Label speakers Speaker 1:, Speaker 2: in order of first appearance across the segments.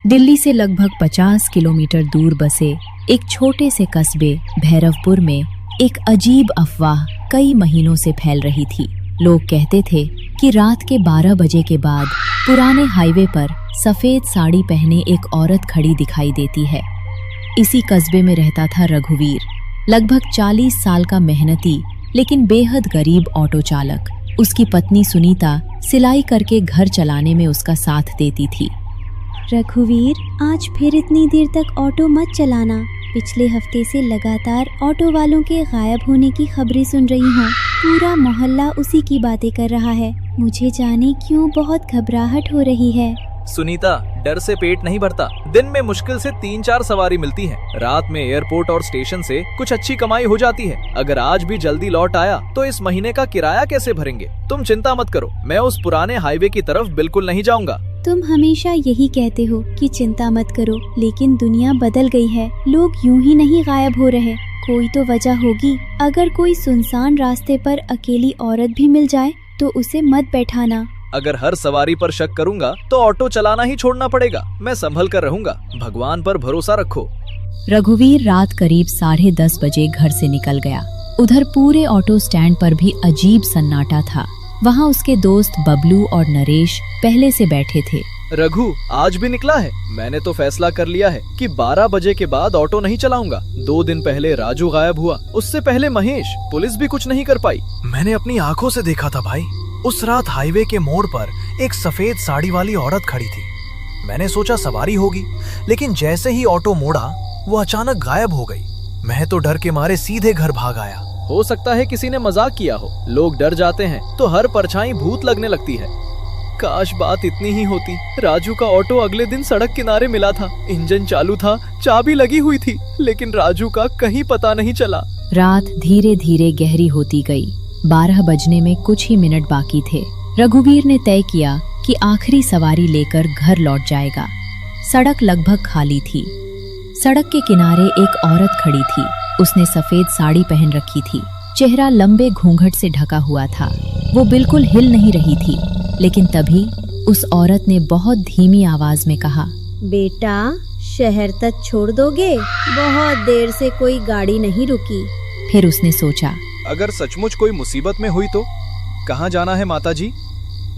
Speaker 1: दिल्ली से लगभग 50 किलोमीटर दूर बसे एक छोटे से कस्बे भैरवपुर में एक अजीब अफवाह कई महीनों से फैल रही थी। लोग कहते थे कि रात के 12 बजे के बाद पुराने हाईवे पर सफेद साड़ी पहने एक औरत खड़ी दिखाई देती है। इसी कस्बे में रहता था रघुवीर, लगभग 40 साल का मेहनती लेकिन बेहद गरीब ऑटो चालक। उसकी पत्नी सुनीता सिलाई करके घर चलाने में उसका साथ देती थी।
Speaker 2: रघुवीर, आज फिर इतनी देर तक ऑटो मत चलाना। पिछले हफ्ते से लगातार ऑटो वालों के गायब होने की खबरें सुन रही हूँ। पूरा मोहल्ला उसी की बातें कर रहा है। मुझे जाने क्यों बहुत घबराहट हो रही है।
Speaker 3: सुनीता, डर से पेट नहीं भरता। दिन में मुश्किल से 3-4 सवारी मिलती है। रात में एयरपोर्ट और स्टेशन से कुछ अच्छी कमाई हो जाती है। अगर आज भी जल्दी लौट आया तो इस महीने का किराया कैसे भरेंगे? तुम चिंता मत करो, मैं उस पुराने हाईवे की तरफ बिल्कुल नहीं जाऊंगा।
Speaker 2: तुम हमेशा यही कहते हो कि चिंता मत करो, लेकिन दुनिया बदल गई है। लोग यूं ही नहीं गायब हो रहे, कोई तो वजह होगी। अगर कोई सुनसान रास्ते पर अकेली औरत भी मिल जाए तो उसे मत बैठाना।
Speaker 3: अगर हर सवारी पर शक करूंगा तो ऑटो चलाना ही छोड़ना पड़ेगा। मैं संभल कर रहूंगा, भगवान पर भरोसा रखो।
Speaker 1: रघुवीर रात करीब 10:30 बजे घर से निकल गया। उधर पूरे ऑटो स्टैंड पर भी अजीब सन्नाटा था। वहाँ उसके दोस्त बबलू और नरेश पहले से बैठे थे।
Speaker 3: रघु, आज भी निकला है? मैंने तो फैसला कर लिया है कि 12 बजे के बाद ऑटो नहीं चलाऊंगा। 2 दिन पहले राजू गायब हुआ, उससे पहले महेश। पुलिस भी कुछ नहीं कर पाई।
Speaker 4: मैंने अपनी आंखों से देखा था भाई। उस रात हाईवे के मोड़ पर एक सफेद साड़ी वाली औरत खड़ी थी। मैंने सोचा सवारी होगी, लेकिन जैसे ही ऑटो मोड़ा वो अचानक गायब हो गई। मैं तो डर के मारे सीधे घर भाग आया।
Speaker 3: हो सकता है किसी ने मजाक किया हो। लोग डर जाते हैं तो हर परछाई भूत लगने लगती है। काश बात इतनी ही होती। राजू का ऑटो अगले दिन सड़क किनारे मिला था। इंजन चालू था, चाबी लगी हुई थी, लेकिन राजू का कहीं पता नहीं चला।
Speaker 1: रात धीरे धीरे गहरी होती गई। 12 बजने में कुछ ही मिनट बाकी थे। रघुवीर ने तय किया कि आखिरी सवारी लेकर घर लौट जाएगा। सड़क लगभग खाली थी। सड़क के किनारे एक औरत खड़ी थी। उसने सफेद साड़ी पहन रखी थी। चेहरा लंबे घूंघट से ढका हुआ था। वो बिल्कुल हिल नहीं रही थी। लेकिन तभी उस औरत ने बहुत धीमी आवाज में कहा,
Speaker 2: बेटा, शहर तक छोड़ दोगे? बहुत देर से कोई गाड़ी नहीं रुकी।
Speaker 1: फिर उसने सोचा,
Speaker 3: अगर सचमुच कोई मुसीबत में हुई तो कहाँ जाना है माताजी?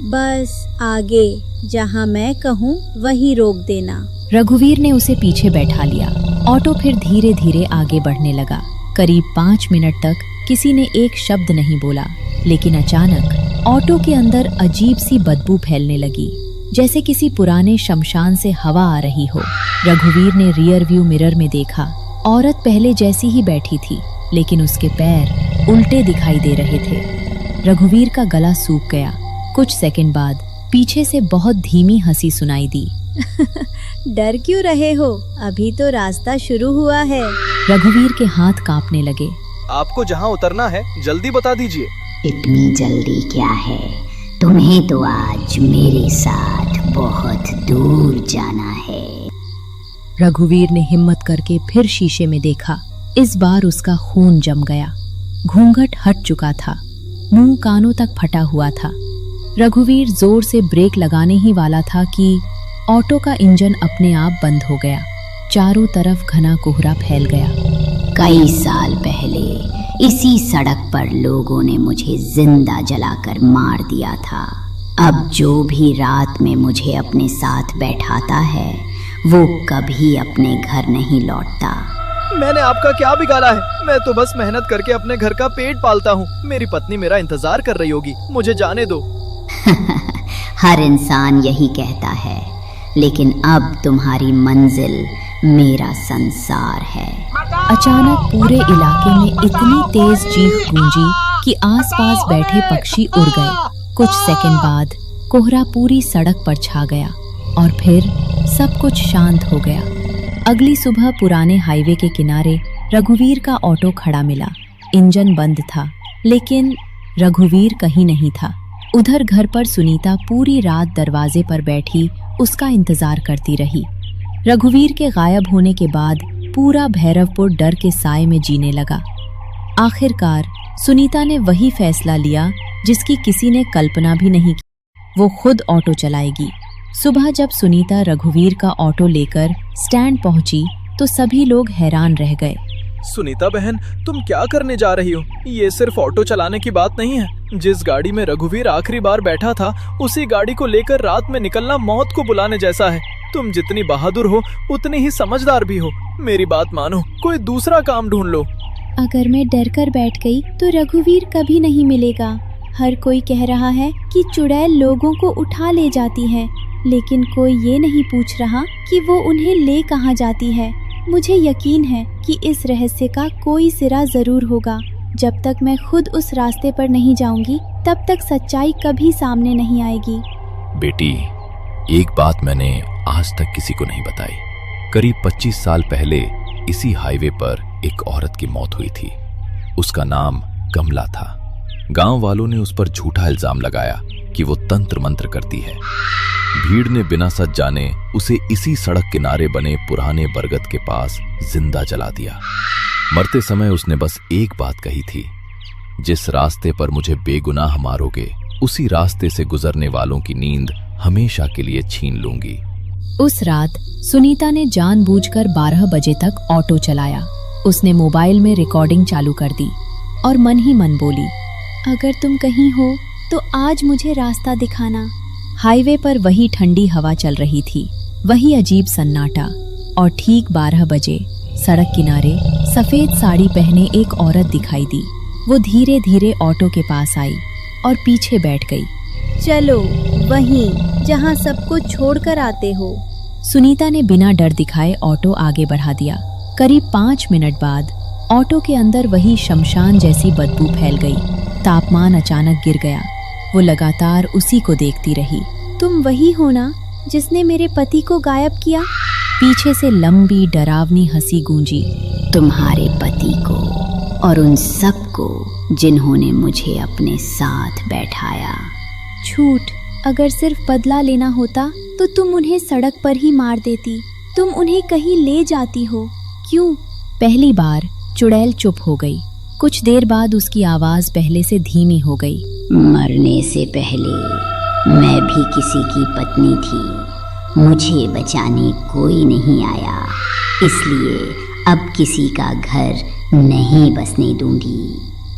Speaker 2: बस आगे, जहाँ मैं कहूँ वहीं रोक देना।
Speaker 1: रघुवीर ने उसे पीछे बैठा लिया। ऑटो फिर धीरे धीरे आगे बढ़ने लगा। करीब 5 मिनट तक किसी ने एक शब्द नहीं बोला, लेकिन अचानक ऑटो के अंदर अजीब सी बदबू फैलने लगी, जैसे किसी पुराने शमशान से हवा आ रही हो। रघुवीर ने रियर व्यू मिरर में देखा। औरत पहले जैसी ही बैठी थी, लेकिन उसके पैर उल्टे दिखाई दे रहे थे। रघुवीर का गला सूख गया। कुछ सेकंड बाद पीछे से बहुत धीमी हंसी सुनाई दी।
Speaker 2: डर क्यों रहे हो? अभी तो रास्ता शुरू हुआ है।
Speaker 1: रघुवीर के हाथ कांपने लगे।
Speaker 3: आपको जहाँ उतरना है जल्दी बता दीजिए।
Speaker 5: इतनी जल्दी क्या है? तुम्हें तो आज मेरे साथ बहुत दूर जाना है।
Speaker 1: रघुवीर ने हिम्मत करके फिर शीशे में देखा। इस बार उसका खून जम गया। घूंघट हट चुका था। मुंह कानों तक फटा हुआ था। रघुवीर जोर से ब्रेक लगाने ही वाला था कि ऑटो का इंजन अपने आप बंद हो गया। चारों तरफ घना कोहरा फैल गया।
Speaker 5: कई साल पहले इसी सड़क पर लोगों ने मुझे जिंदा जलाकर मार दिया था। अब जो भी रात में मुझे अपने साथ बैठाता है वो कभी अपने घर नहीं लौटता।
Speaker 3: मैंने आपका क्या बिगाड़ा है? मैं तो बस मेहनत करके अपने घर का पेट पालता हूँ। मेरी पत्नी मेरा इंतजार कर रही होगी, मुझे जाने दो।
Speaker 5: हर इंसान यही कहता है, लेकिन अब तुम्हारी मंजिल मेरा संसार है।
Speaker 1: अचानक पूरे इलाके में इतनी तेज चीख गूंजी कि आसपास बैठे पक्षी उड़ गए। कुछ सेकंड बाद कोहरा पूरी सड़क पर छा गया और फिर सब कुछ शांत हो गया। अगली सुबह पुराने हाईवे के किनारे रघुवीर का ऑटो खड़ा मिला। इंजन बंद था, लेकिन रघुवीर कहीं नहीं था। उधर घर पर सुनीता पूरी रात दरवाजे पर बैठी उसका इंतजार करती रही। रघुवीर के गायब होने के बाद पूरा भैरवपुर डर के साए में जीने लगा। आखिरकार सुनीता ने वही फैसला लिया जिसकी किसी ने कल्पना भी नहीं की। वो खुद ऑटो चलाएगी। सुबह जब सुनीता रघुवीर का ऑटो लेकर स्टैंड पहुंची तो सभी लोग हैरान रह गए।
Speaker 3: सुनीता बहन, तुम क्या करने जा रही हो? ये सिर्फ ऑटो चलाने की बात नहीं है। जिस गाड़ी में रघुवीर आखिरी बार बैठा था, उसी गाड़ी को लेकर रात में निकलना मौत को बुलाने जैसा है। तुम जितनी बहादुर हो उतनी ही समझदार भी हो। मेरी बात मानो, कोई दूसरा काम ढूंढ लो।
Speaker 2: अगर मैं डर कर बैठ गई तो रघुवीर कभी नहीं मिलेगा। हर कोई कह रहा है कि चुड़ैल लोगों को उठा ले जाती है, लेकिन कोई ये नहीं पूछ रहा कि वो उन्हें ले कहाँ जाती है। मुझे यकीन है कि इस रहस्य का कोई सिरा जरूर होगा। जब तक मैं खुद उस रास्ते पर नहीं जाऊंगी, तब तक सच्चाई कभी सामने नहीं आएगी।
Speaker 6: बेटी, एक बात मैंने आज तक किसी को नहीं बताई। करीब 25 साल पहले इसी हाईवे पर एक औरत की मौत हुई थी। उसका नाम कमला था। गांव वालों ने उस पर झूठा इल्जाम लगाया कि वो तंत्र मंत्र करती है। भीड़ ने बिना सच जाने उसे इसी सड़क किनारे बने पुराने बरगद के पास जिंदा जला दिया। मरते समय उसने बस एक बात कही थी, जिस रास्ते पर मुझे बेगुनाह मारोगे, उसी रास्ते से गुजरने वालों की नींद हमेशा के लिए छीन लूंगी।
Speaker 1: उस रात सुनीता ने जानबूझकर 12 बजे तक ऑटो चलाया। उसने मोबाइल में रिकॉर्डिंग चालू कर दी और मन ही मन बोली,
Speaker 2: अगर तुम कहीं हो तो आज मुझे रास्ता दिखाना।
Speaker 1: हाईवे पर वही ठंडी हवा चल रही थी, वही अजीब सन्नाटा, और ठीक 12 बजे सड़क किनारे सफेद साड़ी पहने एक औरत दिखाई दी। वो धीरे धीरे ऑटो के पास आई और पीछे बैठ गई।
Speaker 2: चलो वहीं जहां सब कुछ छोड़कर आते हो।
Speaker 1: सुनीता ने बिना डर दिखाए ऑटो आगे बढ़ा दिया। करीब 5 मिनट बाद ऑटो के अंदर वही शमशान जैसी बदबू फैल गई। तापमान अचानक गिर गया। वो लगातार उसी को देखती रही।
Speaker 2: तुम वही हो ना जिसने मेरे पति को गायब किया?
Speaker 1: पीछे से लंबी डरावनी हंसी गूंजी।
Speaker 5: तुम्हारे पति को और उन सबको जिन्होंने मुझे अपने साथ बैठाया।
Speaker 2: झूठ। अगर सिर्फ बदला लेना होता तो तुम उन्हें सड़क पर ही मार देती। तुम उन्हें कहीं ले जाती हो, क्यों?
Speaker 1: पहली बार चुड़ैल चुप हो गई। कुछ देर बाद उसकी आवाज पहले से धीमी हो गई।
Speaker 5: मरने से पहले मैं भी किसी की पत्नी थी। मुझे बचाने कोई नहीं आया, इसलिए अब किसी का घर नहीं बसने दूंगी।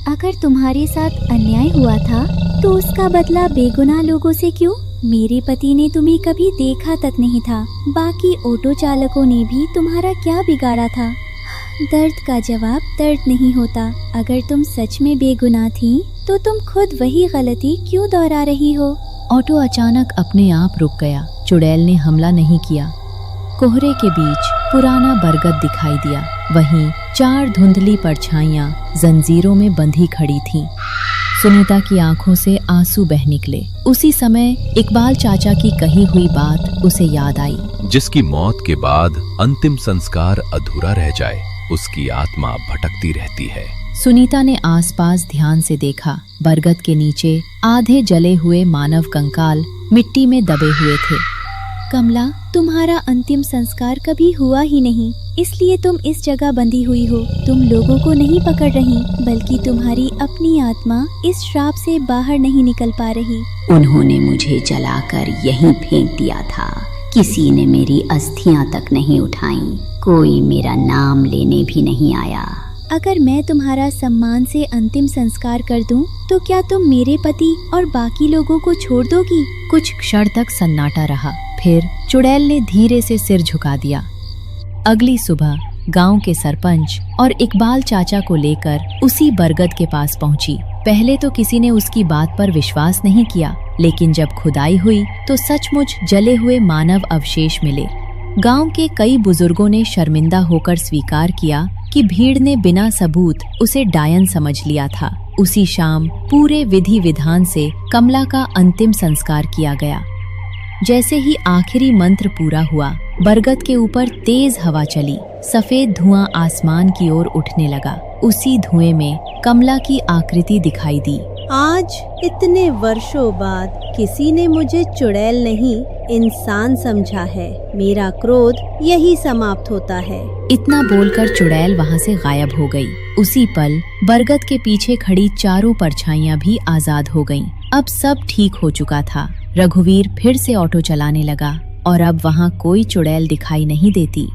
Speaker 2: अगर तुम्हारे साथ अन्याय हुआ था तो उसका बदला बेगुनाह लोगों से क्यों? मेरे पति ने तुम्हें कभी देखा तक नहीं था। बाकी ऑटो चालकों ने भी तुम्हारा क्या बिगाड़ा था? दर्द का जवाब दर्द नहीं होता। अगर तुम सच में बेगुनाह थी तो तुम खुद वही गलती क्यों दोहरा रही हो?
Speaker 1: ऑटो अचानक अपने आप रुक गया। चुड़ैल ने हमला नहीं किया। कोहरे के बीच पुराना बरगद दिखाई दिया। वहीं 4 धुंधली परछाइयां जंजीरों में बंधी खड़ी थीं। सुनीता की आंखों से आंसू बह निकले। उसी समय इकबाल चाचा की कही हुई बात उसे याद आई।
Speaker 6: जिसकी मौत के बाद अंतिम संस्कार अधूरा रह जाए, उसकी आत्मा भटकती रहती है।
Speaker 1: सुनीता ने आसपास ध्यान से देखा। बरगद के नीचे आधे जले हुए मानव कंकाल मिट्टी में दबे हुए थे।
Speaker 2: कमला, तुम्हारा अंतिम संस्कार कभी हुआ ही नहीं, इसलिए तुम इस जगह बंधी हुई हो। तुम लोगों को नहीं पकड़ रही, बल्कि तुम्हारी अपनी आत्मा इस श्राप से बाहर नहीं निकल पा रही।
Speaker 5: उन्होंने मुझे जलाकर यहीं फेंक दिया था। किसी ने मेरी अस्थियां तक नहीं उठाई। कोई मेरा नाम लेने भी नहीं आया।
Speaker 2: अगर मैं तुम्हारा सम्मान से अंतिम संस्कार कर दूं, तो क्या तुम मेरे पति और बाकी लोगों को छोड़ दोगी?
Speaker 1: कुछ क्षण तक सन्नाटा रहा। फिर चुड़ैल ने धीरे से सिर झुका दिया। अगली सुबह गांव के सरपंच और इकबाल चाचा को लेकर उसी बरगद के पास पहुंची। पहले तो किसी ने उसकी बात पर विश्वास नहीं किया, लेकिन जब खुदाई हुई तो सचमुच जले हुए मानव अवशेष मिले। गांव के कई बुजुर्गों ने शर्मिंदा होकर स्वीकार किया कि भीड़ ने बिना सबूत उसे डायन समझ लिया था। उसी शाम पूरे विधि विधान से कमला का अंतिम संस्कार किया गया। जैसे ही आखिरी मंत्र पूरा हुआ, बरगद के ऊपर तेज हवा चली। सफेद धुआं आसमान की ओर उठने लगा। उसी धुएं में कमला की आकृति दिखाई दी।
Speaker 7: आज इतने वर्षों बाद किसी ने मुझे चुड़ैल नहीं, इंसान समझा है। मेरा क्रोध यही समाप्त होता है।
Speaker 1: इतना बोलकर चुड़ैल वहां से गायब हो गई। उसी पल बरगद के पीछे खड़ी चारों परछाइयां भी आजाद हो गईं। अब सब ठीक हो चुका था। रघुवीर फिर से ऑटो चलाने लगा और अब वहां कोई चुड़ैल दिखाई नहीं देती।